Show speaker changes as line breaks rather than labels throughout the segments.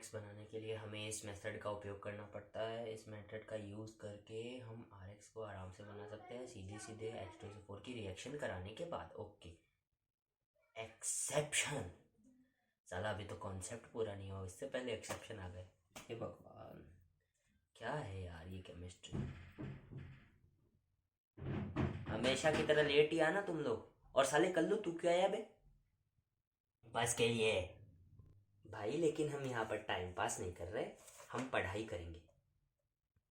RX बनाने के लिए हमें इस मेथड का उपयोग करना पड़ता है। इस मेथड का यूज़ करके हम RX को आराम से बना सकते हैं सीधे सीधे H2SO4 की रिएक्शन कराने के बाद। Okay, exception. साला अभी तो कॉन्सेप्ट पूरा नहीं हुआ, इससे पहले एक्सेप्शन आ गए। हे भगवान, क्या है यार ये केमिस्ट्री। हमेशा की तरह लेट ही आना तुम लोग। और साले कल्लू तू क्यों आया बे? बस के लिए भाई, लेकिन हम यहाँ पर टाइम पास नहीं कर रहे, हम पढ़ाई करेंगे।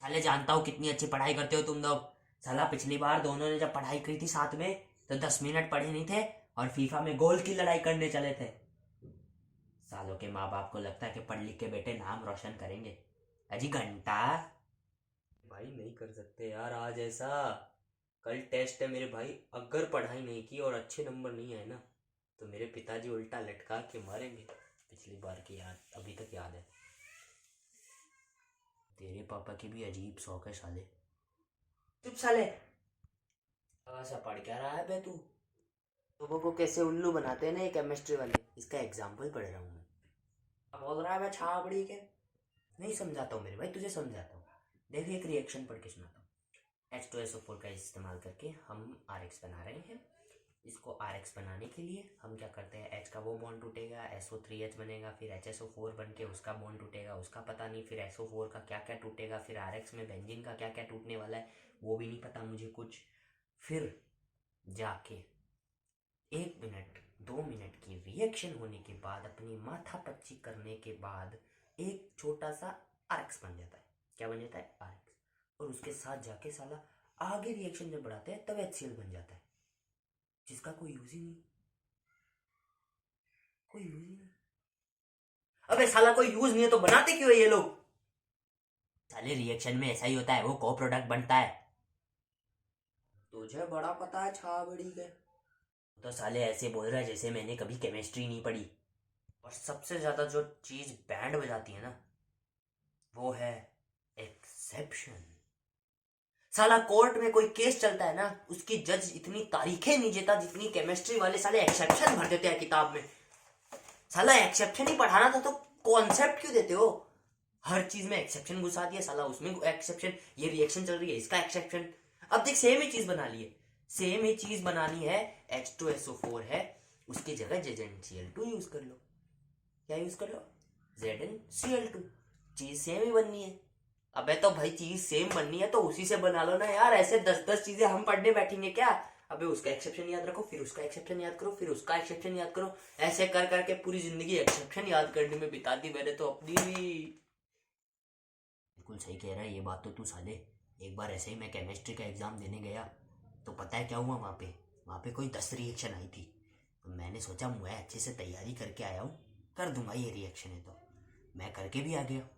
साले जानता हूँ कितनी अच्छी पढ़ाई करते हो तुम लोग। साला पिछली बार दोनों ने जब पढ़ाई की थी साथ में तो 10 मिनट पढ़े नहीं थे और फीफा में गोल की लड़ाई करने चले थे। सालों के माँ बाप को लगता है कि पढ़ लिख के बेटे नाम रोशन करेंगे। अजी घंटा भाई, नहीं कर सकते यार आज ऐसा। कल टेस्ट है मेरे भाई, अगर पढ़ाई नहीं की और अच्छे नंबर नहीं आए ना तो मेरे पिताजी उल्टा लटका के मारेंगे। पिछली बार की याद अभी तक याद है। तेरे पापा की भी अजीब शौक है साले। चुप साले, ऐसा पढ़ क्या रहा है बे तू? लोगों को कैसे उल्लू बनाते हैं ना ये केमिस्ट्री वाले, इसका एग्जाम्पल पढ़ रहा हूँ मैं। अब बोल रहा है मैं छाबड़ी के। नहीं समझाता हूँ मेरे भाई, तुझे समझाता हूँ। देखिए एक रिएक्शन पढ़ के सुनाता हूँ। H2SO4 का इस्तेमाल करके हम RX बना रहे हैं। इसको RX बनाने के लिए हम क्या करते हैं, H का वो बॉन्ड टूटेगा, SO3H बनेगा, फिर HSO4 बन के उसका बॉन्ड टूटेगा, उसका पता नहीं, फिर SO4 का क्या क्या टूटेगा, फिर RX में बेंजीन का क्या क्या टूटने वाला है वो भी नहीं पता मुझे कुछ। फिर जाके 1 मिनट 2 मिनट की रिएक्शन होने के बाद अपनी माथापच्ची करने के बाद एक छोटा सा RX बन जाता है। क्या बन जाता है? RX। और उसके साथ जाके साला आगे रिएक्शन जब बढ़ाते हैं तब HCl बन जाता है, जिसका कोई यूज ही नहीं। कोई यूज ही नहीं। अबे साला कोई यूज नहीं है तो बनाते क्यों है ये लोग? साले रिएक्शन में ऐसा ही होता है, वो को प्रोडक्ट बनता है। तुझे बड़ा पता है छाबड़ी के। तो साले ऐसे बोल रहा है जैसे मैंने कभी केमिस्ट्री नहीं पढ़ी। और सबसे ज्यादा जो चीज बैंड बजाती है ना वो है एक्सेप्शन। साला कोर्ट में कोई केस चलता है ना, उसकी जज इतनी तारीखें नहीं देता जितनी केमिस्ट्री वाले साले एक्सेप्शन भर देते हैं किताब में। साला एक्सेप्शन ही पढ़ाना था तो कॉन्सेप्ट क्यों देते हो? हर चीज में एक्सेप्शन घुसा दिया साला, उसमें एक्सेप्शन, ये रिएक्शन चल रही है इसका एक्सेप्शन। अब देख सेम ही चीज बना ली है, सेम ही चीज बनानी है। H2SO4 है, उसकी जगह ZnCl2 यूज कर लो। क्या यूज कर लो? ZnCl2। चीज सेम ही बननी है। अबे तो भाई चीज सेम बननी है तो उसी से बना लो ना यार, ऐसे 10-10 चीजें हम पढ़ने बैठेंगे क्या? अबे उसका एक्सेप्शन याद रखो, फिर उसका एक्सेप्शन याद करो, फिर उसका एक्सेप्शन याद करो। ऐसे कर करके पूरी जिंदगी एक्सेप्शन याद करने में बिता दी मैंने तो अपनी भी। बिल्कुल सही कह रहा है ये बात तो तू साले। एक बार ऐसे ही मैं केमिस्ट्री का एग्जाम देने गया तो पता है क्या हुआ वहाँ पे कोई 10 रिएक्शन आई थी। तो मैंने सोचा मैं अच्छे से तैयारी करके आया हूँ, कर दूंगा ये रिएक्शन है, तो मैं करके भी आ गया।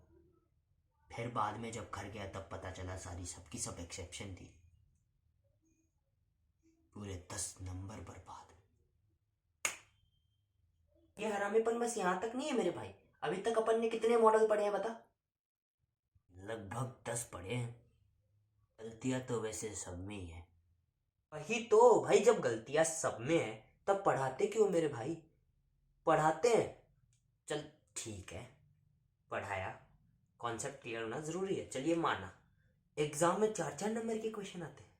फिर बाद में जब घर गया तब पता चला सारी सबकी सब एक्सेप्शन थी। पूरे 10 नंबर बर्बाद। ये हरामीपन बस यहाँ तक नहीं है मेरे भाई। अभी तक अपन ने कितने मॉडल पढ़े हैं बता? लगभग 10 पढ़े हैं। गलतियां तो वैसे सब में ही है। वही तो भाई, जब गलतियां सब में है तब पढ़ाते क्यों मेरे भाई? पढ़ाते हैं, चल ठीक है पढ़ाया, कॉन्सेप्ट क्लियर होना जरूरी है, चलिए माना। एग्जाम में 4-4 नंबर के क्वेश्चन आते हैं।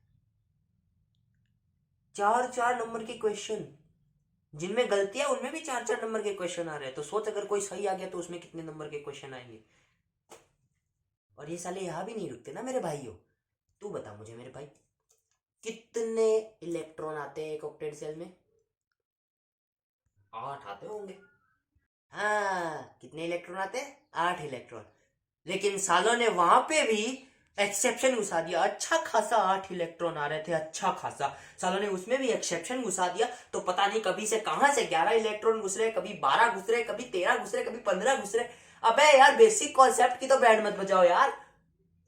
4-4 नंबर के क्वेश्चन, जिनमें गलतियां उनमें भी 4-4 नंबर के क्वेश्चन आ रहे हैं। तो सोच अगर कोई सही आ गया तो उसमें कितने नंबर के क्वेश्चन आएंगे। और ये साले यहाँ भी नहीं रुकते ना मेरे भाइयों। तू बता मुझे मेरे भाई, कितने इलेक्ट्रॉन आते हैं एक ऑक्टेट सेल में? 8 आते होंगे। हाँ, कितने इलेक्ट्रॉन आते हैं? 8 इलेक्ट्रॉन। लेकिन सालों ने वहां पे भी एक्सेप्शन घुसा दिया, अच्छा खासा 8 इलेक्ट्रॉन आ रहे थे, अच्छा खासा। सालों ने उसमें भी एक्सेप्शन घुसा दिया, तो पता नहीं कभी से कहां से 11 इलेक्ट्रॉन घुस रहे, कभी 12 घुस रहे, कभी 13 घुस रहे, कभी 15 घुस रहे। अबे यार बेसिक कॉन्सेप्ट की तो बैंड मत बजाओ यार।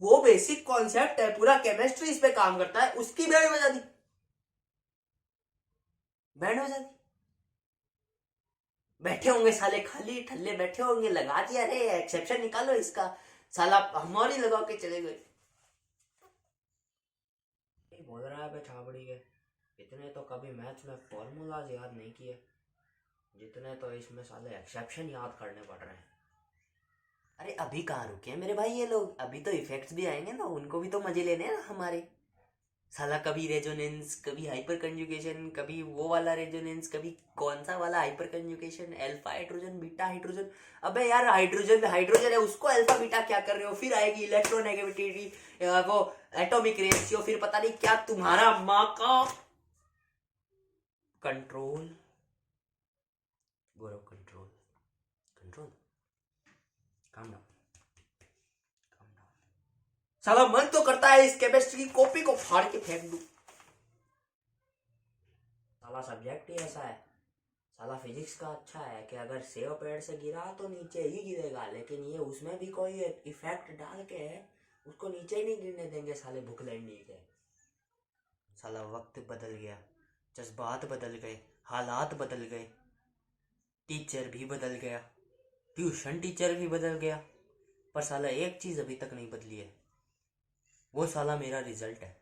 वो बेसिक कॉन्सेप्ट है, पूरा केमिस्ट्री इस पे काम करता है, उसकी बैंड बजा दी। बैंड बजा दी। बैठे होंगे साले खाली ठल्ले बैठे होंगे, लगा दिया अरे एक्सेप्शन निकालो इसका। साला हमारी लगा के चले गए। बोल रहा है छाबड़ी के, इतने तो कभी मैथ्स में फॉर्मूलाज याद नहीं किए जितने तो इसमें साले एक्सेप्शन याद करने पड़ रहे हैं। अभी कहाँ रुके हैं मेरे भाई ये लोग, अभी तो इफेक्ट्स भी आएंगे ना, उनको भी तो मजे लेने हैं ना हमारे। साला कभी रेजोनेंस, कभी हाइपर कंजुगेशन, कभी वो वाला रेजोनेंस, कभी कौन सा वाला hyper conjugation, alpha hydrogen beta hydrogen. अबे यार हाइड्रोजन हाइड्रोजन है, उसको अल्फा बीटा क्या कर रहे हो? फिर आएगी इलेक्ट्रोनेगेटिविटी, वो एटॉमिक रेशियो, फिर पता नहीं क्या तुम्हारा माँ का control. Gaurav control, control, calm down, calm down. साला मन तो करता है इस केमिस्ट्री की कॉपी को फाड़ के फेंक दूं। साला सब्जेक्ट ही ऐसा है। साला फिजिक्स का अच्छा है कि अगर सेव पेड़ से गिरा तो नीचे ही गिरेगा, लेकिन ये उसमें भी कोई इफेक्ट डाल के उसको नीचे ही नहीं गिरने देंगे साले बुकलैंडी के। साला वक्त बदल गया, जज्बात बदल गए, हालात बदल गए, टीचर भी बदल गया, ट्यूशन टीचर भी बदल गया, पर साला एक चीज़ अभी तक नहीं बदली है, वो साला मेरा रिजल्ट है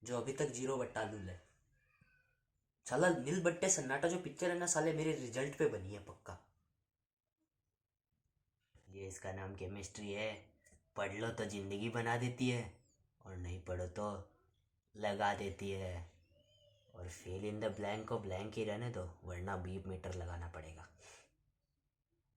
जो अभी तक 0/2 है। साला नील बट्टे सन्नाटा जो पिक्चर है ना साले मेरे रिजल्ट पे बनी है पक्का। ये इसका नाम केमिस्ट्री है, पढ़ लो तो जिंदगी बना देती है, और नहीं पढ़ो तो लगा देती है। और फिल इन द ब्लैंक को ब्लैंक ही रहने दो, वरना बीप मीटर लगाना पड़ेगा।